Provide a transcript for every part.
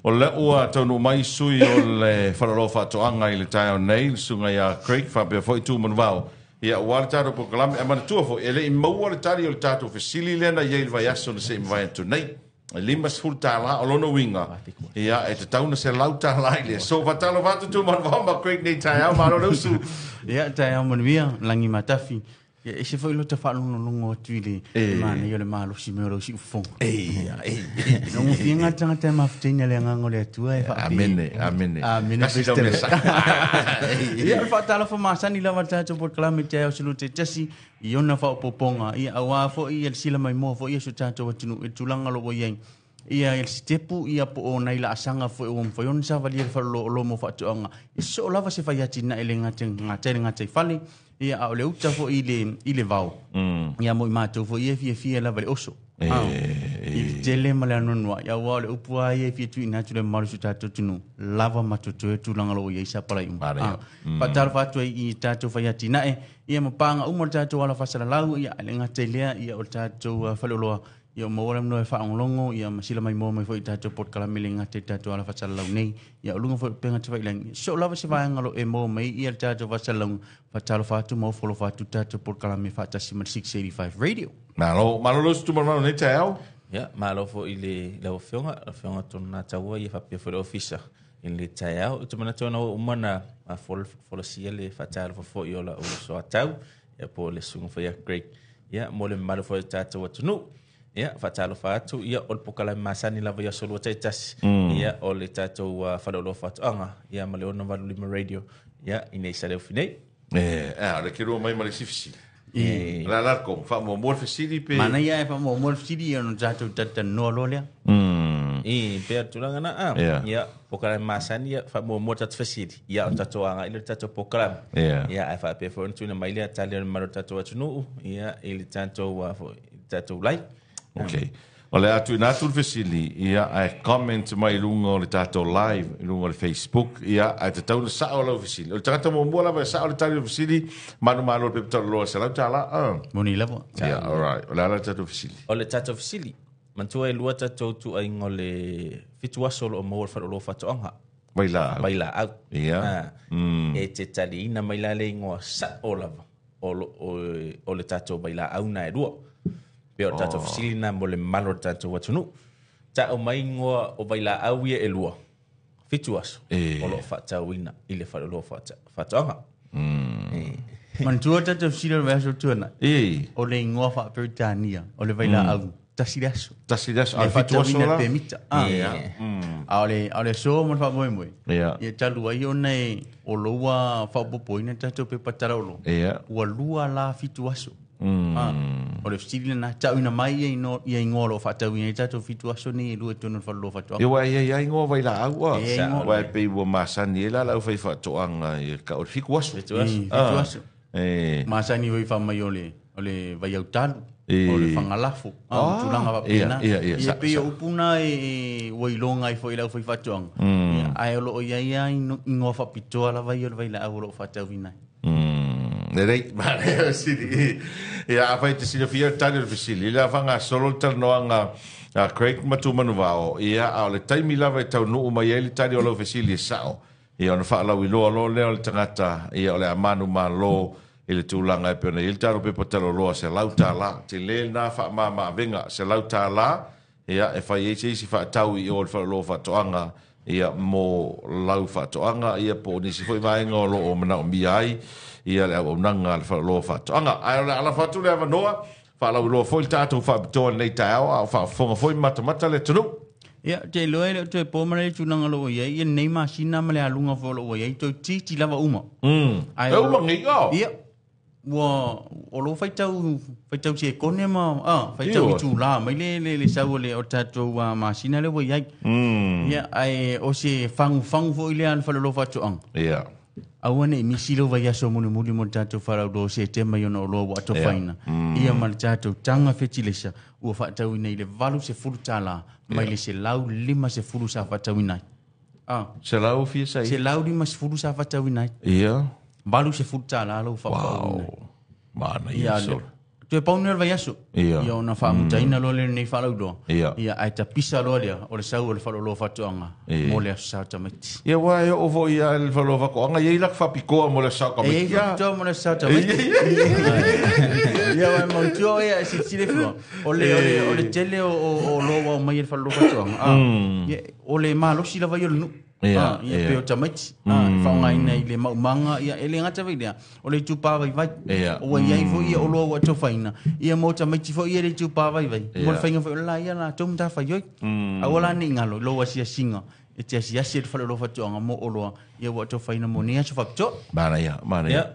O le ua taunu mai sui o le whanaro whatoanga I le tai o nei, sunga ia Craig, whapea fwoi tū manu wau. Ia ua le tātou proklame, e mana tua fwoi, e le I maua le tari o le tātou whesili lena ia il vai aso na se imwai atu nei. E lima sifuru tāla o lono winga. Ia e te tauna se lau tāla I le. So whatalo watu tū manu wau ma Craig nei tai au, maro rausu. Ia tai au manu wia, langi matafi. Ia e se foi lo te whalunga lungo tuile. Mana ia le malo si meo rau si ufong. Nongo fianga tanga te mawhitenia le ngango le atua e whaapi. Amene, amene. Amene. Kasi tau le sa. Ia le whaatala wha masani la wata to pot kalame te au silu te tasi. I ona wha opoponga. Ia awa fo ia le sila mai mo fo ia su tato watinu e tulanga lo iei. Ia el stepu ia po o nei la asanga fo o mfo yon sa valia fa lo mo fa toanga. Ia so lava se fa ia tina ele ngate fali. Ia au le uta fo ile vau. Ia mo mato fo ia fia la vale oso. I tele male anonwa ia wa le upua ia fia tu ina tu le malu su tato tunu lava matoto e tulanga lo ia sa pala im. Pa tar fa tu I tato fa ia tina ia mo panga umo tato wala fa sala lau ia le ngate lea ia o tato fa lo ia mo wala no e whaangolongo, ia masila mai mo mai fo I tātou pot kalamele ngate tātou ala whasala lau nei, ia ulunga fo penga te whailangi. So lava se whaangalo e mo mai, ia tātou whasala lau whatalo whatu, mo folo whatu tātou pot kalame whatasi ma 685 radio. Malo losu tu manu nei tai au? Ia, malo fo I le whionga tona taua ia whapia fo le ofisa. In le tai au, tu mana tona o umana a folo sia le whatalo fo I ola o so atau, ia po le sunga fo ia Greg. Ia, mo le malo fo tātou atunu. Ia, whatalo whātu, ia ol pokala masani lava ia solo tai tasi. Ia, ol e tātou whalolo whātuanga. Ia, ma le ona walu lima radio. Ia, inei sa leo finei. Le kiro mai male sifisi. La larko, wha mo mor fisiri pe. Mana ia e wha mo mor fisiri ia no tātou tata noa lolea. Pea tulanga na. Ia, pokala masani ia wha mo mor tatu fisiri. Ia, o tātou anga, ilo tātou pokala. Ia, e wha pia fo tuna mai lea tali o maro tātou atunuu. Ia, ili tātou lai. Okay. O le atu natu fesili ia ai comment mai lungo le tato live lungo le Facebook ia ai te tau sa o le fesili. O tata mo mo la sa o le tato fesili manu pe tato lo sa la tala. Moni level. Yeah, all right. O le tato fesili. O le tato fesili. Mantua e lua tato tu ai ngole fitua solo o mo fa lo fa toanga. Baila au. Ia. E te tali ina mai la le ngoa sa o lava. O le tato baila au na e lua. Peo tato fisili na mo le malo tato watunu. Ta o mai ngoa o baila au ia e lua. Fitu aso. O lo whatau ina. Ile whare lo whataonga. Mantua tato fisili o le tuana. O le ngoa wha peritania. O le baila au. Tasiri aso. Al fitu aso la. Pemita. A le so mo wha moe moe. Ia talu ai o nei o loa wha popoina tato pe patara olo. Ua lua la fitu aso. O le fisili na tau ina mai ia ingoa lo whatau ina tato fitu aso ni lua tonu whalo whatoa. Ia ia ingoa vai la aua. Wai pe ua masani e la lau whai whatoanga i ka o fiku aso. Fitu aso. Masani vai whamai o le vai au talu. O le whangalafu. Tulanga wapena. Ia pe upuna e wailonga i fo i lau whai whatoanga. Ai o lo ia ingoa whapitoa la vai o le vai la au lo whatau ina. Nei, mane sili. Ia afai te sila fia tani le fisili. Ia fanga solo talnoanga Craig matu manuvao. Ia au le taimi lava e tau nuu mai ele tani o lo fisili e sao. Ia ona wha lau iloa lo leo le tangata. Ia o le amanu ma lo ele tūlanga e peona. Ia taro pe patalo loa se lau tā la. Te le na wha ma venga se lau tā la. Ia e whai eise isi wha tau i o le wha lo wha toanga. Ia mo lau wha toanga. Ia po nisi fwoi vaenga o lo o mana o miai. Ia le au nanga le fa lo fa anga ai ala fa tu le ava noa fa la lo foi tato fa to nei tao au fa fonga foi mata le tunu ia te loe le te pomare tu nanga lo ia nei masina male alunga fo lo ia to ti lava uma ai uma ngigo ia o lo fai tau se kone ma fai tau tu la mai le sa le o tato masina le ia ia ai o se fang fo ile an fa lo fa tu ang ia awane misilo vai aso muni mo tato farau do se tema yo no lo wa to faina ia mal tato tanga fetilesa u fa tau nei le valu se fulu tala mai le se lau lima se fulu sa fa tau nei se lau fi sai se lau lima se fulu sa fa tau nei ia valu se fulu tala lo fa mana ia so Te pauna vai aso. Ia. Ia ona fa mutaina lo le nei fa lo. Ia. Ia ai ta pisa lo le o le sau o le fa lo fa tuanga. Mo le sa ta meti. Ia wa e o vo ia le falo va ko anga ia la fa piko mo le sa ka E ia to mo le sa ta meti. Ia wa mo tio ia si le fo. O le tele o lo wa mai le fa lo fa tuanga. Ia o le malo si la vai o nu. Ia pe o tamati fa nga ina ile manga ia ele ngata vai dia o le tupa vai vai o ia fo ia o lo wa to faina ia mo tamati fo ia le tupa vai vai mo le fainga fo la ia na tom ta fa yo a wala ni ngalo lo wa sia singa e te sia sia fa lo fa to nga mo o lo ia wa to faina mo ni a fa to mana ia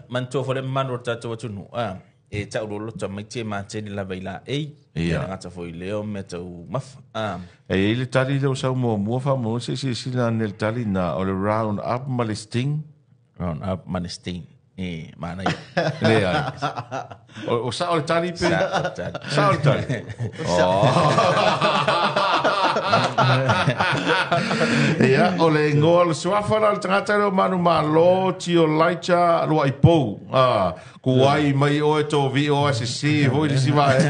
man to fo le man ro ta to tu e ta lo tamati ma te la vai la ia ngata fo leo me tau maf e le tali le sa mo fa mo se na nel tali na o le round up malesting e mana ia le o sa o le tali pe sa o le tali ia o le ngol swafa la tangata lo manu malo tio laicha lo ai po kuai mai o to vi o se voi di si vai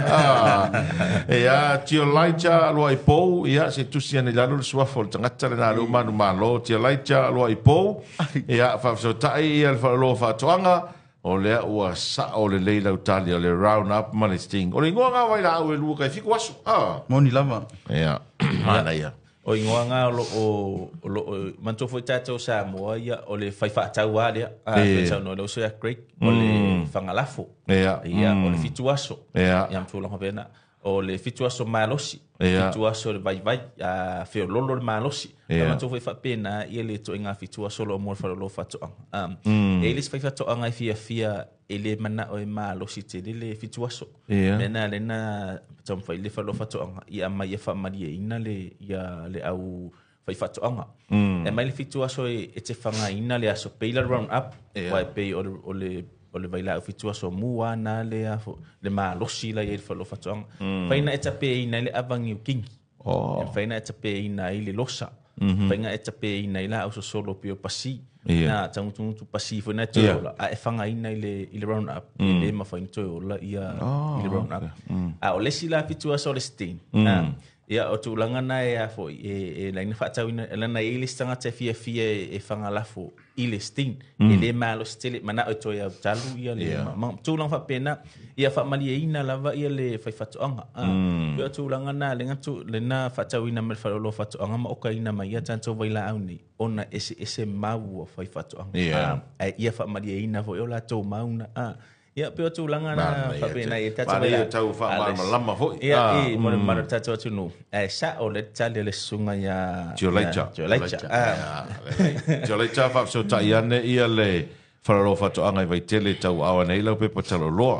ia tio laicha lo ai po ia se tu sia ne la lo swafa tangata le na lo manu malo tio laicha lo ai po ia fa so tai ia fa lo fa toanga o le ua sa o le leila utali o le round up malesting o le ngoanga vai la o e lu kai fiku asu moni lava ia mana ia o ingoanga o manto foi tato sa mo ia o le fai fa tau ale a no lo so creek o le fangalafo ia o le fituaso ia mtu lo pena o le fituaso malosi fituaso le vai a fe lolo le malosi manto foi fa pena ia le to inga fituaso lo mo fa lo fa to e le fai fa to anga fia ele mana o malosi te le fituaso mena le na tam fai le fa lo fa to anga ia mai fa maria ina le ia le au fai fa to anga e mai le fituaso e te fanga ina le aso peila round up vai pe o le vaila fituaso mua na le afo le malosi la ia fa lo fa to anga fai na eta pe ina le avangi king fai na eta pe ina ile losa fai na eta pe ina ila au solo pio pasi na tu pasi fo na tola a e fanga ina ile round up ile ma fa tola ia ile round up a o le sila fituaso le stain ia o tu langa na e afo e la ina fa tau ina la na ile stanga te fia e fanga lafo ile stain ile malo stele mana o to ia talu ia le ma tu langa fa pena ia fa mali ina lava ia le fa fa anga ia tu langa na le ngatu le na fa tau ina me fa lo fa anga ma o ka ina mai ia tanto vai la auni ona ese mau fa fa anga ia fa mali ina fo ia la to mauna ia pe tu langa na fa pena ia tatu ia tau fa lama fo ia mo le mara tatu tu no sa o le tale le sunga ia Jolaicha fa so ta ia le faralo fa to anga vai tele tau awa nei lau pe patalo loa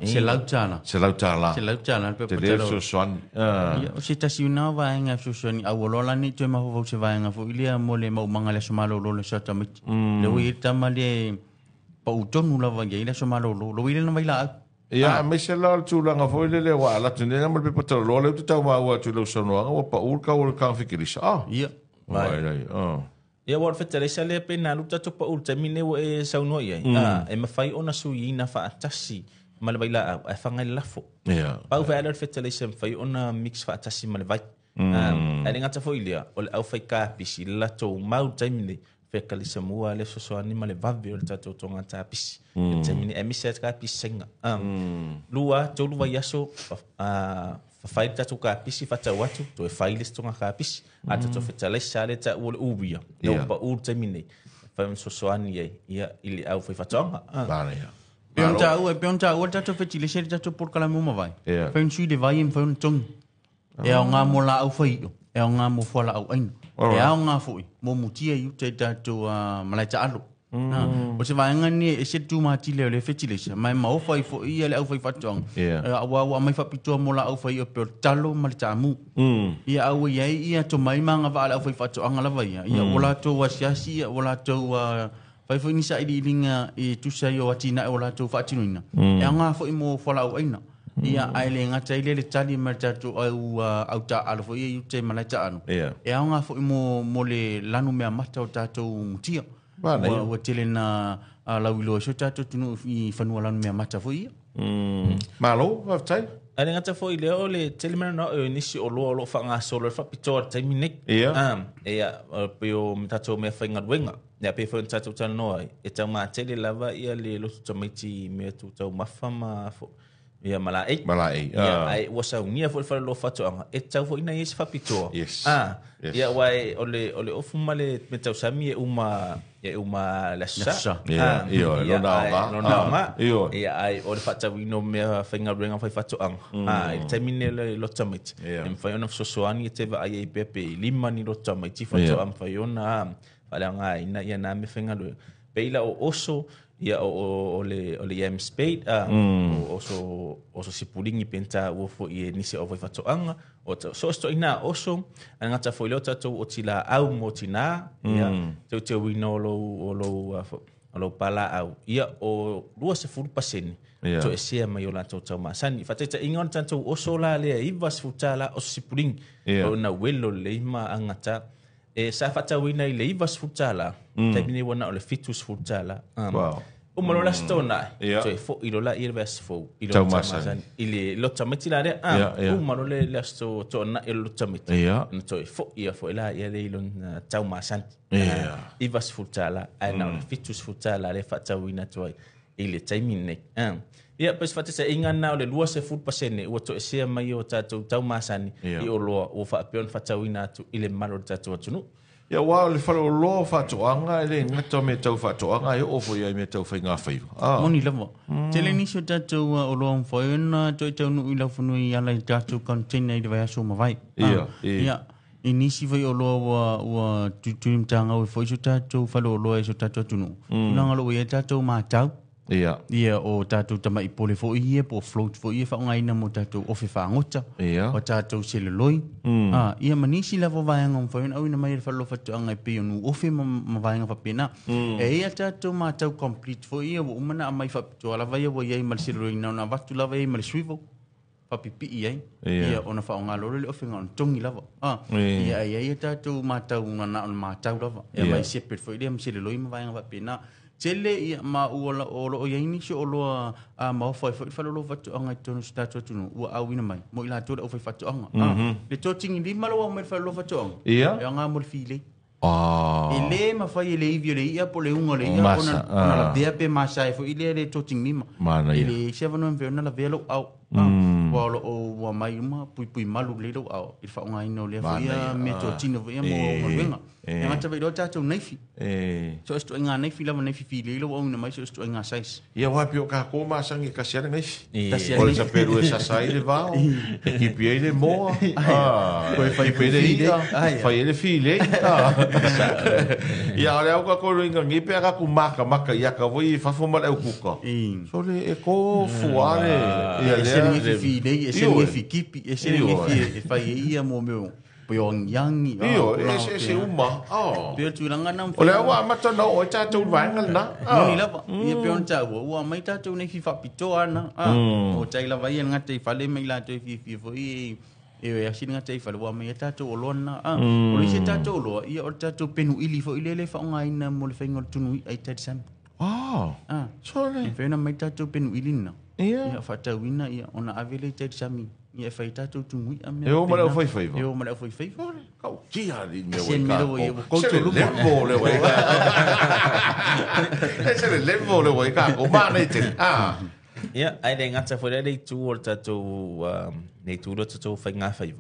se lautana pe patalo so swan o se tasi una va nga so swan au lola ni te ma fo se va nga fo ilia mo le mau manga le so malo lo le sa tamit le wi tamale pa utonu la va ngeila so malo lo ile na vai la ia me se la tu langa fo ile le wa la tu ne mo pe patalo lo le tu tau ma wa tu lo so no wa pa ulka fikirisa ia vai ia war fetele sale pe na luta to pa ulta mine wo e sauno ia e ma fai ona sui na fa atasi mal baila a fanga lafo ia pa u va fetele sem fai ona mix fa atasi mal vai ale ngata fo ilia o au fai ka pisi la to mau taimine fe kali semua le so animal le vavi o tato to ngata pisi taimine e mi set ka pisenga lua to lua yaso fai tatu ka pisi fata watu to e fai listo ka pisi ata to fetale sale ta ul ubia no pa ul temine fai so ani ia ili au fai fata bana Pionta o tatu fetile sele tatu por kala mo vai fai sui de vai fai un tong e nga mo la au fai e nga mo fola au ain e nga foi mo mutia yu te tatu malaita alo o se vai ngani e se tu ma tile le fetile mai ma o fai fo ia le au fai fatong wa mai fa pito mo la au fai o per talo malaita mu ia au ia to mai manga va au fai fatong ala vai ia ola to wa siasi ola to fai fo ni sa i linga e tu sa yo atina ola to fatinuina e nga fo mo fola au aina ia aile ngata ile le tali martatu au ta alfo ia te malaita anu e nga fo mo le lanu me mata o tato mutia wa tele na la wilo so tato tunu i fanua lanu me mata fo ia Malo, tai. Ale ngata fo ile o le telemana no e nisi o lo fa nga solo fa pito tai minik. Pe o mtato me fa ngadwenga. Ya pe fo mtato tal no e ta ma tele lava ia le lo tamaiti me tu tau mafama fo. Ia malai. Ia ai wasa unia fo fa lo fa to anga. E tau fo ina yes fa pito. Ia wai ole ofumale me tau sami e uma lasa. Lo na. Ia ai ole fa tau ino me fa ngadwenga fa to anga. I termine lo tamaiti. Em fa ona so ani te va ai pepe lima ni lo tamaiti fa to am fa ona. Fala nga ina ia na me fa ngadwenga. Peila o oso ia ole yam spade oso sipulingi penta o fo i nisi o fa toanga o so sto ina oso ngata fo lo tato o tila au motina ia te wino lo pala au ia o 2% to esia mai ola to tama sani fateta ingon tanto oso la le ivas futala o sipulingi o na welo le ma angata e sa fata wina ile ivas futala tabini wana ole fitus futala o malola stona so fo ilola irvas fo ilo tamasan ile lo tamiti la o malole la sto to na ilo tamiti no to fo ia fo ila ia le ilo tamasan ivas futala ana fitus futala le fata wina to ile taimine ia pas fata sa ingana ole 2% o to sia mai o tato tamasan I o lo o fa pion fata wina to ile malo tato tunu Ia wa le falo lo fatoanga ele ngato me tau fatoanga e ofo ia me tau fainga fai. Moni lava. Tele ni so tatu o lo foi na to tau no ila funu ia la tatu container de vai so ma vai. Ia. Inisi vai o lo wa tutum tanga o foi so tatu falo lo e so tatu tunu. Nanga lo ia tatu ma tau. Ia o tatu tama I pole fo ia po float fo ia fa ngai na mo tatu o fe fa ngota. O tatu seleloi. Ia manisi la vo vai ngom fo au ina mai fa lo fa tu ngai pe no o fe ma vai ngam fa pena. Ia tatu ma tau complete fo ia o mana mai fa tu ala vai o ia mal seleloi na va tu la vai mal swivel. Fa pipi ia ona fa ngalo le o fe ngon tongi lava. Ia tatu ma tau na ma tau lava. Ia mai separate fo ia seleloi ma vai ngam fa pena. Tele ia ma uola o ia ini so lo a ma foi lo fatu anga tonu statu tunu o awina mai mo ila to o foi fatu anga le toting ndi malo mo fa lo fatu anga ia nga mo file ele ma fa ele ivio le ia po le unga le ia ona la bea pe ma sai fo ile le toting ni ma ele seven no ve na la velo au Walo o mai uma pui malu le lo au il fa nga ino le fa ia me toting vo ia mo venga e ngata ve do tatu naifi so sto nga naifi la naifi fi le lo o na mai so sto nga sais ia wa pio ka ko ma sangi ka sia naifi o sa peru esa sai le va e pie le mo ko fa pe le ia fa ele fi le ia le au ka ko ringa ngi pe ka ku maka ia ka voi fa fo mal au ku ka so le e ko fuare ia le fi le e se le fi kipi e se le fi e fa ia mo meu Pyongyang se uma pe tu langa nam o le wa mata no o ta tu vanga na ni la ia pe on ta wa mai ta tu nei fi fa pito ana o tai la vai nga te fale mai la te fi fo e ya sin nga te fale wa mai ta tu o lona o le se ta tu lo ia o ta tu penu ili fo ile le fa nga ina mo le fengo tu nui ai ta sam so le fe na mai ta tu penu ili na ia fa ta wina ia ona avele ta sami ia fai tatu tu ngui a me eu mara foi eu mara foi kau kia di me ko to lu level le wai ese le level le wai ka ko ma nei te ia ai le ngata foi le tu o tatu nei tu o tatu fai nga fai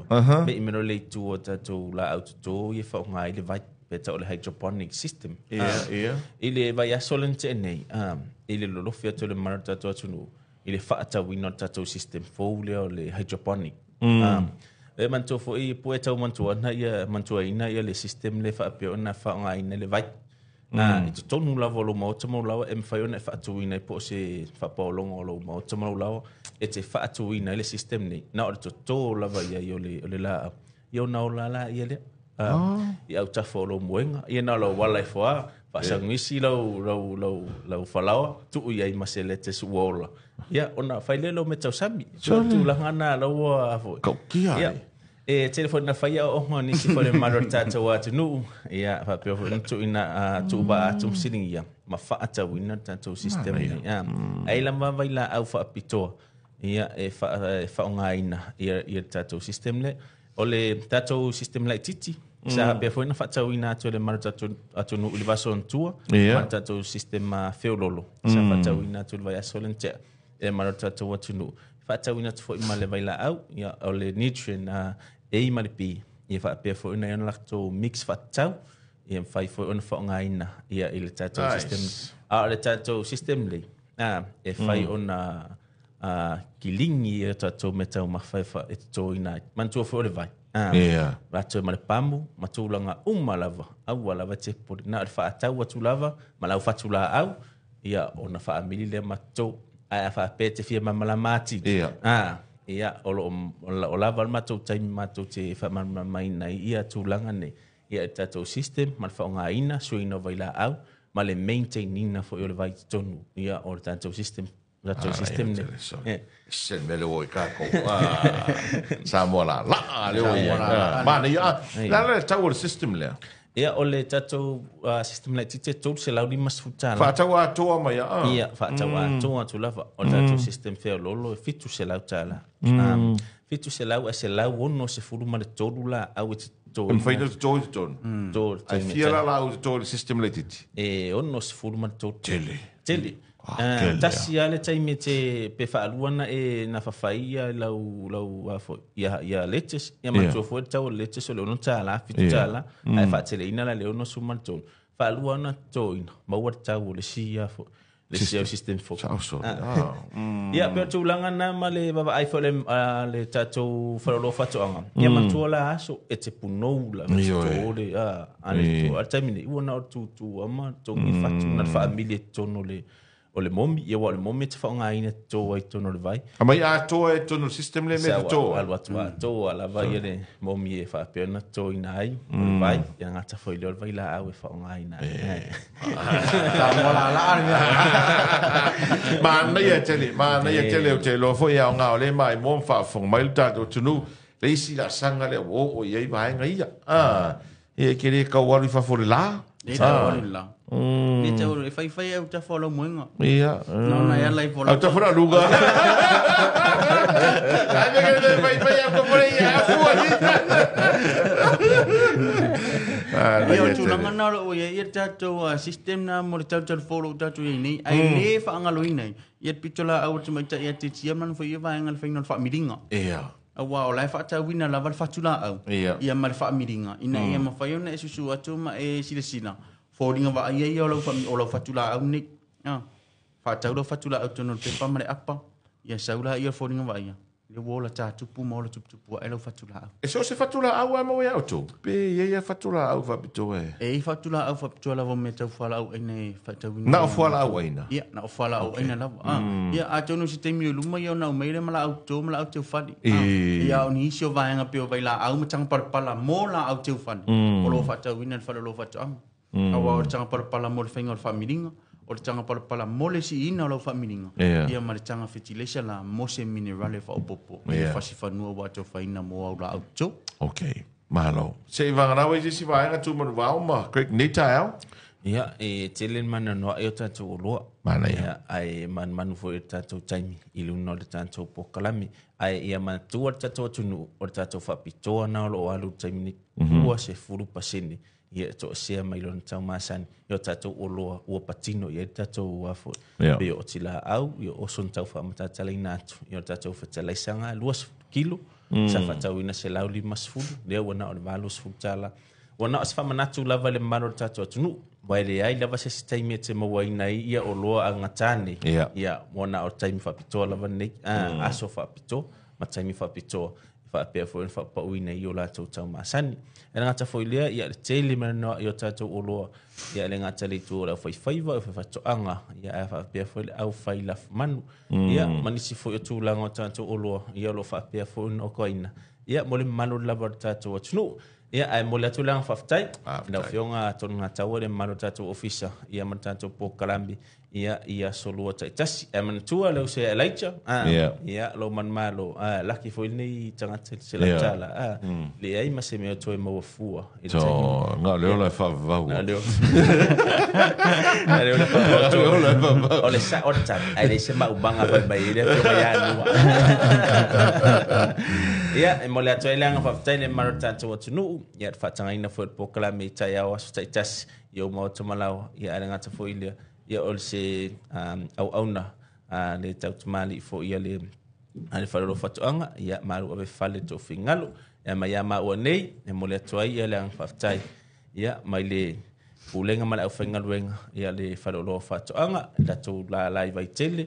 me me le tu o tatu la auto to ia fa nga ile vai peta o le hydroponic system ile vai a solente nei ile lo fia to le mara tatu tunu ile fata wino tato system fo le hydroponic e manto fo I poeta manto na ia manto ina ia le system le fa pe ona fa nga ina le vai ito tonu la volo mo tomo la em fa ona fa tu ina po se fa po longo lo mo tomo la e te fa tu ina le system ni na o to la va ia yo le la yo na la ia le ia uta fo lo moenga ia na lo wala fo pasangisi lau falau tu ia masele te suola ia ona faile lo me tausami so tu langana lau kau kia E telefone na faia o ngoni si fole malor tata wa tunu ia fa pe fo ntu ina tu ba tu siningia ma fa ata wina tata system ia ai la ma vai la au fa pito ia e fa nga ina ia tata system le ole tata system la titi sa pe fo na fa tata wina to le malor tata atunu ulivason tua ma tata system ma feololo sa fa tata wina to vai asolente e malor tata wa tunu fa tata wina to fo ma le vai la au ia ole nutrient e maripi ia fa pe fo ina yana lacto mix fatau ia fai fo ona fo ngaina ia ile tato system le tato system le e fai ona kilingi ia tato metau ma fai fa e to ina mantu fo le vai ia rato male pamu matulanga lava au lava te por na fa tau atu lava malau fatula au ia ona fa amili le mato a fa pe te fia malamati ia o lava matou taimi matou te whamai nei ia tūlanga nei ia tatou system ma whaonga ina suina vai la au ma le maintainina fo i o le vai tonu ia o le tatou system nei sen me le oi kako sa mola la le oi mana ia la tau o system le ia o le tatou system lai tite tō se lau lima sfutala whaatau atoa mai ia whaatau atoa tu lava o tatou system feo lolo fitu se lau tala fitu se lau se lau ono se furu ma le tōru la au e te tōru whaina te tōru te tōru ai fia la au te tōru system lai titi ono se furu ma le tōru tele tasi ale taimi te pe faaluana e na fafaia lau afo ia leches ia matua fo tau leches o le ono tala fitu tala ai fa tele ina la le ono sumanton faaluana toina maua tau le sia fo le sia system fo ia pe tu langa na male baba ai fo le tatou falolo fatoanga ia matua la aso e te punou la le ale tu taimi una tu ama to mi fatu na family tono le o le momi ia wa le momi te whaonga ina tō ai tono le vai. A mai a tō e tono system le me tō? Alwa tō ala vai le momi e whapeona tō ina ai o le vai. Ia ngata whoi leo le vai la au e whaonga ina ai. Tā mola la aringa. Mana ia tele o te lo fwoi au ngā o le mai mōm whawhong mai luta o tunu le isi la sanga le o iei vaenga ia. E kere kawaru i whawhore la? E kawaru la. Ni te oro, e whai au ta whala moenga. Ia. Nā ia lai whala. Au ta whara runga. Ai me kere whai au ta whara ia fua ni. Ia o tūlanga nā ro ia ia tātou system nā mo le tātou wholo tātou ia nei. Ai ne whaangalo i nei. Ia pitola au te maita ia te tia man whai ia vaenga le whainga le whaamiringa. Ia. Awa o lai whaatau wina lava le whaatula au. Ia ma le whaamiringa. Ina ia ma whai ona e susu atu ma e sila. Fōringa wa ia ia o lau whatula au nik. Whātau lau whatula au tono pepa mare apa. Ia saula ia fōringa wa ia. Le wola tā tupu ma ola tupu ai lau whatula au. E so se whatula au a mawe au tō? Pe ia whatula au whapito e? E whatula au whapito lau me tau whala au aina e whatau wina. Na o whala au aina? Ia, na o whala au aina lau. Ia a tono si teimi o luma ia o nau meire mala au tō mala au teu whani. Ia o ni isi o vaenga peo vai la au matanga parapala mo la au teu whani. O lo whatau wina le whala lo whatau anga. Awa o le tanga parapala mo le whainga o le whaamiringa, o le tanga parapala mo le si ina o le whaamiringa. Ia ma le tanga fertilizer la mo se minerale whaopopo. Ia whasi whanua wato whaina mo au la au tō. Ok, mahalo. Se i wangarawa i si vaenga tu manu wao ma, Craig Nita au? Ia, e telen mana noa e o tātou o loa. Mana ia. Ai manu fo e tātou taimi, i luna o le tātou pokalami. Ai ia mana tua le tātou atunu, o le tātou whapitoa na o lo alu taimi ni kua se furu pasene. Ia to sea mai lona tau masani ia tatou o loa ua patino ia tatou afo pe o tila au ia o son tau whaamatatalaina atu ia tatou whatalaisanga 2 kilo sa whatauina se lau 5 lea wana o le malo sfutala wana o se whamanatu lava le maro tatou atunu wai le ai lava se taimi te mawaina ia o loa a ngatane ia wana o taimi whapitoa lava nei aso whapitoa ma taimi whapitoa whaapea fo whapauina i o lātou tau masani. E ngata fo ilea, ia le teile mena noa i o tātou o loa, ia le ngata le tū o lau whaiwhaiwa, o whaiwhatoanga, ia e whaapea fo ile au whailaf manu. Ia manisi fo i o tūlanga o tātou o loa, ia lo whaapea fo ina o koina. Ia mole manu lava o tātou o tunu. Ia ai mole atūlanga whaftai, lau whionga tonu ngā taua le manu tātou ofisa, ia man tātou po kalambi, ia solua taitasi e manatua leu se Elijah ia lo manmalo laki foi ni tangata se la tala le ai ma se me to e mawafua so nga leo la fa va leo ole sa orta ai se ma ubanga fa ba ile ko ya nu ia e mole to ele anga fa tele marata to tunu ia fa tanga ina football club me tai au taitasi yo mo to malau ia anga to foi ile ia ol se auna le tautumali fo ia le ale falolo fatuanga ia maru ave fale to fingalo ia mai ama o nei e mole toai ia le angfaftai ia mai le pulenga mala fingalo wenga ia le falolo fatuanga la to la live vai tele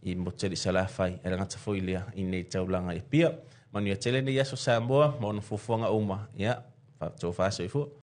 I moteli sala fai ele ngata fo ia I nei taulanga e pia manu ia tele nei aso samboa mo no fofonga uma ia fa to fa so fo